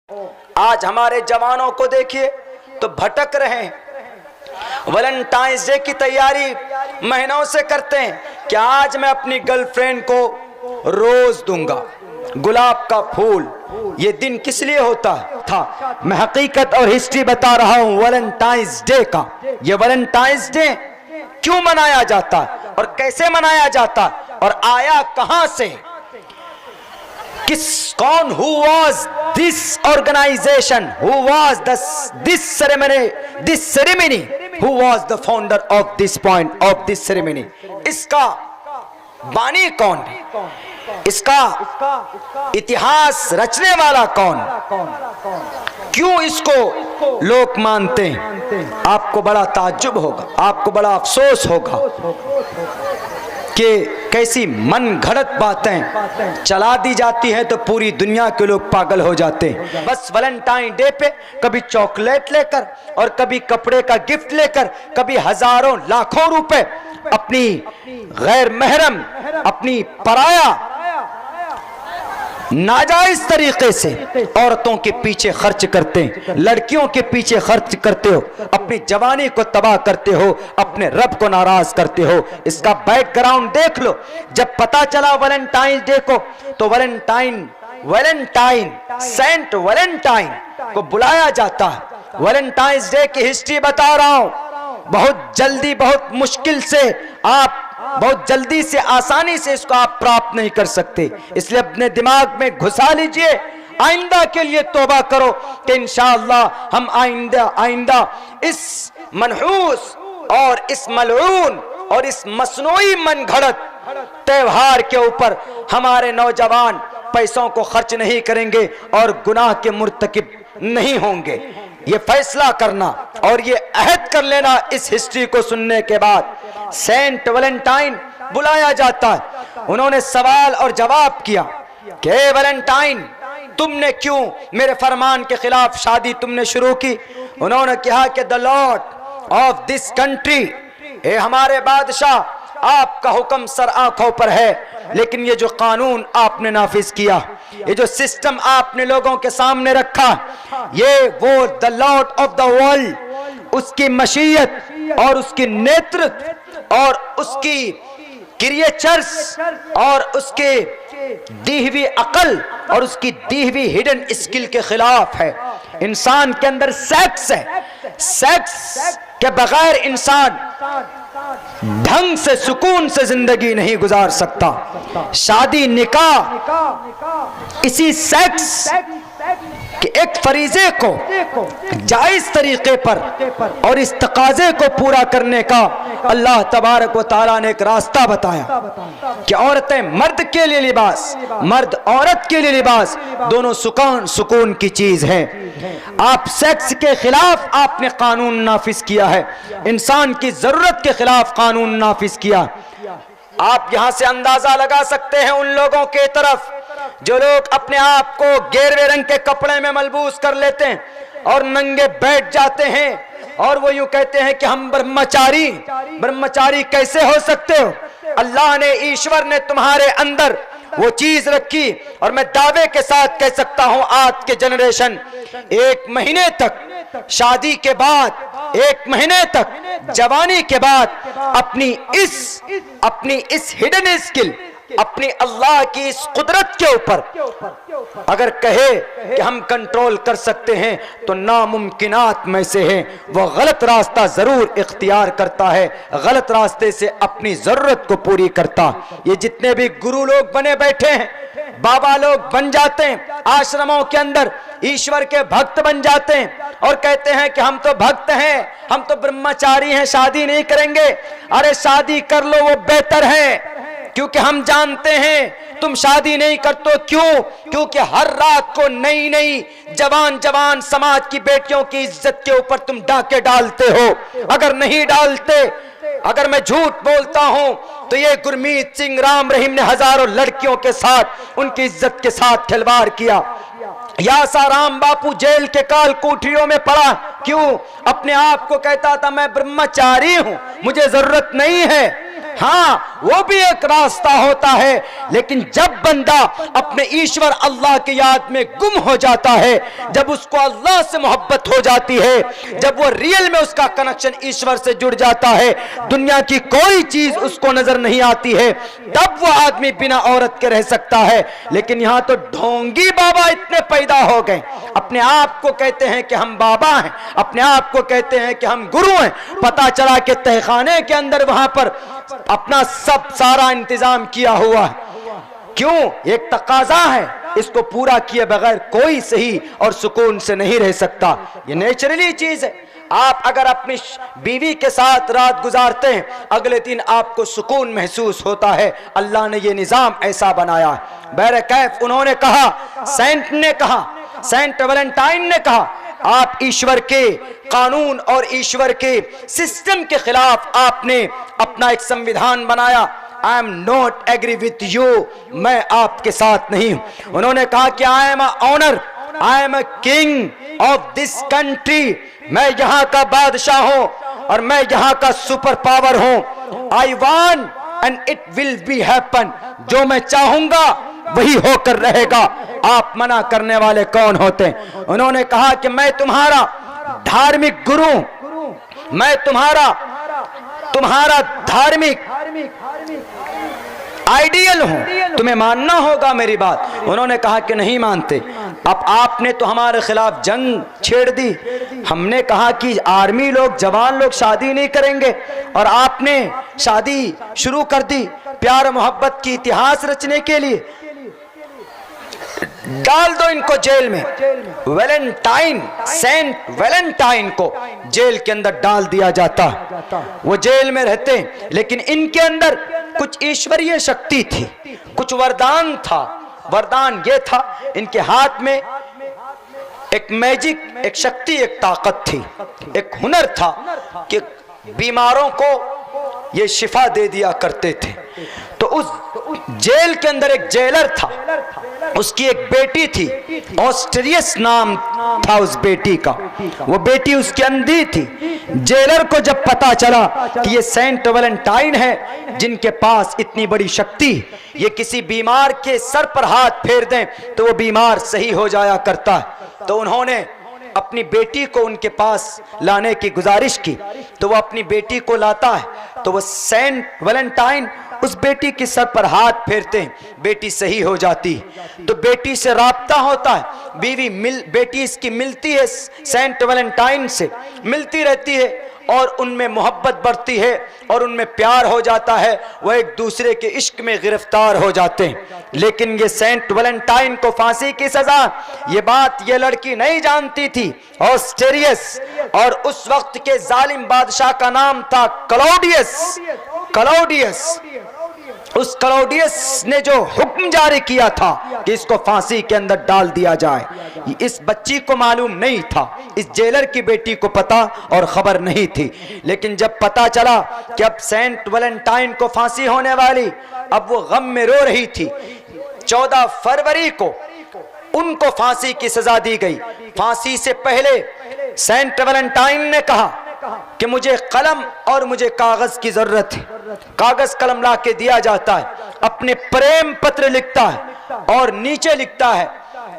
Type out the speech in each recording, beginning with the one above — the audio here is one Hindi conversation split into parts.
आज हमारे जवानों को देखिए तो भटक रहे हैं। वैलेंटाइंस डे की तैयारी महीनों से करते हैं कि आज मैं अपनी गर्लफ्रेंड को रोज दूंगा, गुलाब का फूल। ये दिन किस लिए होता था? मैं हकीकत और हिस्ट्री बता रहा हूं वैलेंटाइंस डे का। ये वैलेंटाइंस डे क्यों मनाया जाता और कैसे मनाया जाता और आया कहां से? कौन who was this organization, who was this ceremony, who was the founder of this point of this ceremony? इसका बानी कौन है? इसका इतिहास रचने वाला कौन? क्यों इसको लोग मानते हैं? आपको बड़ा ताज्जुब होगा, आपको बड़ा अफसोस होगा कि कैसी मन घड़त बातें चला दी जाती हैं तो पूरी दुनिया के लोग पागल हो जाते हैं। बस वैलेंटाइन डे पे कभी चॉकलेट लेकर और कभी कपड़े का गिफ्ट लेकर, कभी हजारों लाखों रुपए अपनी गैर महरम, अपनी पराया नाजायज तरीके से औरतों के पीछे खर्च करते हैं, लड़कियों के पीछे खर्च करते हो, अपनी जवानी को तबाह करते हो, अपने रब को नाराज करते हो। इसका बैकग्राउंड देख लो। जब पता चला वैलेंटाइन डे को तो वैलेंटाइन सेंट वैलेंटाइन को बुलाया जाता है। वैलेंटाइंस डे की हिस्ट्री बता रहा हूं। बहुत जल्दी, बहुत मुश्किल से, आप बहुत जल्दी से, आसानी से इसको आप प्राप्त नहीं कर सकते। इसलिए अपने दिमाग में घुसा लीजिए, आइंदा के लिए तौबा करो कि इंशाअल्लाह हम आइंदा इस मनहूस और इस मलऊन और इस मसनूई मन घड़त त्योहार के ऊपर हमारे नौजवान पैसों को खर्च नहीं करेंगे और गुनाह के मुर्तकिब नहीं होंगे। ये फैसला करना और ये अहद कर लेना इस हिस्ट्री को सुनने के बाद। सेंट वैलेंटाइन बुलाया जाता है। उन्होंने सवाल और जवाब किया कि वैलेंटाइन, तुमने क्यों मेरे फरमान के खिलाफ शादी तुमने शुरू की? उन्होंने कहा कि the lord of this country, हे हमारे बादशाह, आपका हुक्म सर आंखों पर है, लेकिन ये जो कानून आपने नाफिज किया, ये जो सिस्टम आपने लोगों के सामने रखा, ये वो the lord of the world, उसकी मशीयत और उसकी नेतृत्व और उसकी क्रिएचर्स और उसके दी हुई अकल और उसकी दी हुई हिडन स्किल के खिलाफ है। इंसान के अंदर सेक्स है, सेक्स के बगैर इंसान ढंग से, सुकून से जिंदगी नहीं गुजार सकता। शादी, निकाह इसी सेक्स कि एक फरीजे को जायज तरीके पर और इस तकाजे को पूरा करने का अल्लाह तबारक व तआला ने एक रास्ता बताया कि औरतें मर्द के लिए लिबास, मर्द औरत के लिए लिबास, दोनों सुकून की चीज है। आप सेक्स के खिलाफ आपने कानून नाफिज किया है, इंसान की जरूरत के खिलाफ कानून नाफिज किया। आप यहां से अंदाजा लगा सकते हैं उन लोगों के तरफ जो लोग अपने आप को गेरवे रंग के कपड़े में मलबूस कर लेते हैं और नंगे बैठ जाते हैं और वो यूं कहते हैं कि हम ब्रह्मचारी कैसे हो सकते हो? अल्लाह ने, ईश्वर ने तुम्हारे अंदर वो चीज रखी। और मैं दावे के साथ कह सकता हूं आज के जनरेशन 1 महीने तक शादी के बाद, 1 महीने तक जवानी के बाद अपनी इस हिडन स्किल, अपनी अल्लाह की इस कुदरत के ऊपर अगर कहे कि हम कंट्रोल कर सकते हैं तो नामुमकिनात में से है। वो गलत रास्ता जरूर इख्तियार करता है, गलत रास्ते से अपनी जरूरत को पूरी करता। ये जितने भी गुरु लोग बने बैठे हैं, बाबा लोग बन जाते हैं, आश्रमों के अंदर ईश्वर के भक्त बन जाते हैं और कहते हैं कि हम तो भक्त हैं, हम तो ब्रह्मचारी हैं, शादी नहीं करेंगे। अरे शादी कर लो, वो बेहतर है, क्योंकि हम जानते हैं तुम शादी नहीं करते। क्यों? क्योंकि हर रात को नई नई जवान समाज की बेटियों की इज्जत के ऊपर तुम डाके डालते हो। अगर नहीं डालते, अगर मैं झूठ बोलता हूं तो ये गुरमीत सिंह राम रहीम ने हजारों लड़कियों के साथ, उनकी इज्जत के साथ खिलवाड़ किया। यासाराम बापू जेल के काल कोठरियों में पड़ा। क्यों? अपने आप को कहता था मैं ब्रह्मचारी हूं, मुझे जरूरत नहीं है। हाँ वो भी एक रास्ता होता है, लेकिन जब बंदा अपने ईश्वर अल्लाह की याद में गुम हो जाता है, जब उसको अल्लाह से मोहब्बत हो जाती है, जब वो रियल में उसका कनेक्शन ईश्वर से जुड़ जाता है, दुनिया की कोई चीज उसको नजर नहीं आती है, तब वो आदमी बिना औरत के रह सकता है। लेकिन यहां तो ढोंगी बाबा इतने पैदा हो गए, अपने आप को कहते हैं कि हम बाबा हैं, अपने आप को कहते हैं कि हम गुरु हैं। पता चला कि तहखाने के अंदर वहां पर अपना सब सारा इंतजाम किया हुआ है। क्यों? एक तकाजा है, इसको पूरा किए बगैर कोई सही और सुकून से नहीं रह सकता। ये नेचुरली चीज है। आप अगर अपनी बीवी के साथ रात गुजारते हैं, अगले दिन आपको सुकून महसूस होता है। अल्लाह ने ये निजाम ऐसा बनाया है। बहरकैफ उन्होंने कहा, सेंट ने कहा, सेंट वैलेंटाइन ने कहा, आप ईश्वर के कानून और ईश्वर के सिस्टम के खिलाफ आपने अपना एक संविधान बनाया। I am not agree with you, मैं आपके साथ नहीं हूं। उन्होंने कहा कि I am a owner, I am a king of this country, मैं यहाँ का बादशाह हूं और मैं यहाँ का सुपर पावर हूं। I want and it will be happen, जो मैं चाहूंगा वही होकर रहेगा। आप मना करने वाले कौन होते हैं? उन्होंने कहा कि मैं तुम्हारा धार्मिक गुरु, मैं तुम्हारा धार्मिक आइडियल हूं, तुम्हें मानना होगा मेरी बात। उन्होंने कहा कि नहीं मानते। अब आपने तो हमारे खिलाफ जंग छेड़ दी। हमने कहा कि आर्मी लोग, जवान लोग शादी नहीं करेंगे और आपने शादी शुरू कर दी प्यार मोहब्बत की इतिहास रचने के लिए। डाल दो इनको जेल में। वैलेंटाइन, सेंट वैलेंटाइन को जेल के अंदर डाल दिया जाता, वो जेल में रहते, लेकिन इनके अंदर कुछ ईश्वरीय शक्ति थी, कुछ वरदान था। वरदान ये था, इनके हाथ में एक मैजिक, एक शक्ति, एक ताकत थी, एक हुनर था कि बीमारों को ये शिफा दे दिया करते थे। तो उस जेल के अंदर एक जेलर था, उसकी एक बेटी थी, ऑस्ट्रियस नाम था उस बेटी का। वो बेटी उसकी अंधी थी। जेलर को जब पता चला कि ये सेंट वैलेंटाइन है जिनके पास इतनी बड़ी शक्ति, ये किसी बीमार के सर पर हाथ फेर दें तो वो बीमार सही हो जाया करता है, तो उन्होंने अपनी बेटी को उनके पास लाने की गुजारिश की। तो वो अपनी बेटी को लाता है, तो वो सेंट वैलेंटाइन उस बेटी के सर पर हाथ फेरते हैं, बेटी सही हो जाती। तो बेटी से राब्ता होता है, बेटी इसकी मिलती है सेंट वैलेंटाइन से, मिलती रहती है और उनमें मोहब्बत बढ़ती है और उनमें प्यार हो जाता है, वह एक दूसरे के इश्क में गिरफ्तार हो जाते हैं। लेकिन ये सेंट वैलेंटाइन को फांसी की सजा, ये बात ये लड़की नहीं जानती थी। ऑस्ट्रियस और उस वक्त के जालिम बादशाह का नाम था क्लौडियस। उस क्लौडियस ने जो हुक्म जारी किया था कि इसको फांसी के अंदर डाल दिया जाए, इस बच्ची को मालूम नहीं था, इस जेलर की बेटी को पता और खबर नहीं थी। लेकिन जब पता चला कि अब सेंट वैलेंटाइन को फांसी होने वाली, अब वो गम में रो रही थी। 14 फरवरी को उनको फांसी की सजा दी गई। फांसी से पहले सेंट वैलेंटाइन ने कहा कि मुझे कलम और मुझे कागज की जरूरत है। कागज कलम ला के दिया जाता है, अपने प्रेम पत्र लिखता है और नीचे लिखता है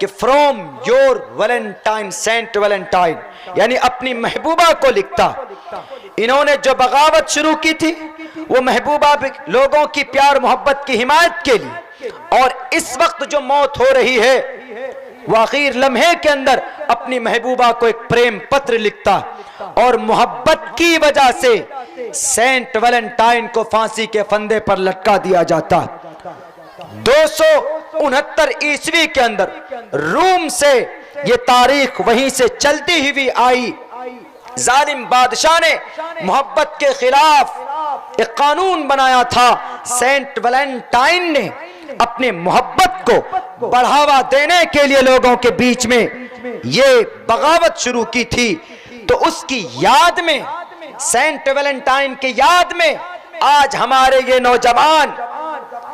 कि from your Valentine saint Valentine, यानी अपनी महबूबा को लिखता। इन्होंने जो बगावत शुरू की थी वो महबूबा लोगों की प्यार मोहब्बत की हिमायत के लिए, और इस वक्त जो मौत हो रही है वो आखिर लम्हे के अंदर अपनी महबूबा को एक प्रेम पत्र लिखता और मोहब्बत की वजह से सेंट वैलेंटाइन को फांसी के फंदे पर लटका दिया जाता। 269 ईस्वी के अंदर रूम से ये तारीख वहीं से चलती हुई आई। जालिम बादशाह ने मोहब्बत के खिलाफ एक कानून बनाया था। सेंट वैलेंटाइन ने अपने मोहब्बत को बढ़ावा देने के लिए लोगों के बीच में ये बगावत शुरू की थी। तो उसकी याद में, सेंट वैलेंटाइन के याद में आज हमारे ये नौजवान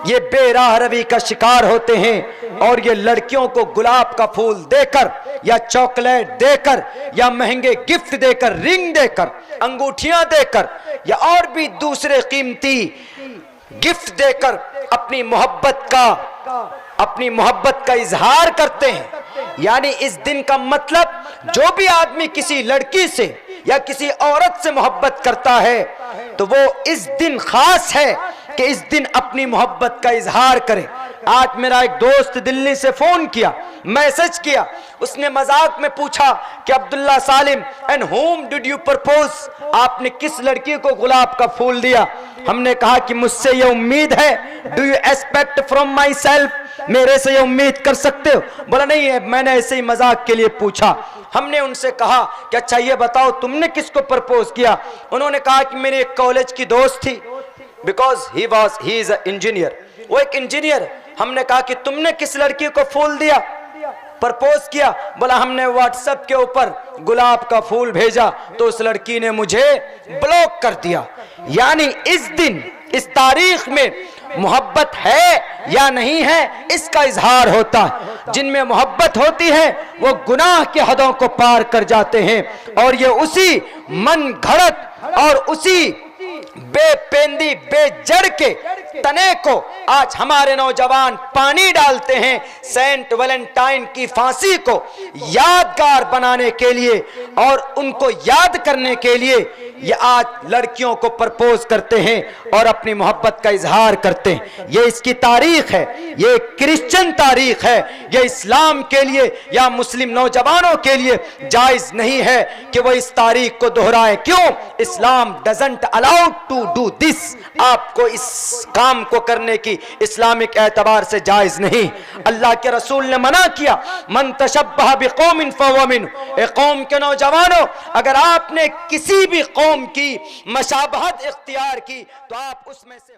ये बेराह रवी का शिकार होते हैं और ये लड़कियों को गुलाब का फूल देकर या चॉकलेट देकर या महंगे गिफ्ट देकर, रिंग देकर, अंगूठियां देकर या और भी दूसरे कीमती गिफ्ट देकर अपनी मोहब्बत का इजहार करते हैं। यानी इस दिन का मतलब, जो भी आदमी किसी लड़की से या किसी औरत से मोहब्बत करता है तो वो इस दिन खास है कि इस दिन अपनी मोहब्बत का इजहार करे। आज मेरा एक दोस्त दिल्ली से फोन किया, मैसेज किया, उसने मजाक में पूछा कि Abdullah Salim, and whom did you propose, आपने किस लड़की को गुलाब का फूल दिया? हमने कहा कि मुझसे ये उम्मीद है, do you expect from my self, मेरे से ये उम्मीद कर सकते हो? बोला नहीं है, मैंने ऐसे ही मजाक के लिए पूछा। हमने उनसे कहा कि अच्छा ये बताओ तुमने किसको प्रपोज किया? उन्होंने कहा कि मेरी एक कॉलेज की दोस्त थी, because he is a engineer, वो एक इंजीनियर। हमने कहा कि तुमने किस लड़की को फूल दिया, प्रपोज किया? बोला हमने व्हाट्सएप के ऊपर गुलाब का फूल भेजा तो उस लड़की ने मुझे ब्लॉक कर दिया। यानी इस दिन, इस तारीख में मोहब्बत है या नहीं है, इसका इजहार होता है। जिनमें मोहब्बत होती है वो गुनाह के हदों को पार कर जाते हैं, और ये उसी मन घड़त और उसी बेपेंदी बेजड़ के तने को आज हमारे नौजवान पानी डालते हैं। सेंट वैलेंटाइन की फांसी को यादगार बनाने के लिए और उनको याद करने के लिए ये आज लड़कियों को प्रपोज करते हैं और अपनी मोहब्बत का इजहार करते हैं। ये इसकी तारीख है, ये क्रिश्चियन तारीख है। ये इस्लाम के लिए या मुस्लिम नौजवानों के लिए जायज नहीं है कि वो इस तारीख को दोहराएं। क्यों? Islam doesn't allow to do this, आपको इस काम को करने की इस्लामिक एतबार से जायज नहीं। अल्लाह के रसूल ने मना किया, मन तशब्बह बिकौमिन फहुव मिन्हुम, ए कौम के नौजवानों, अगर आपने किसी भी कौम की मशाबहत इख्तियार की तो आप उसमें से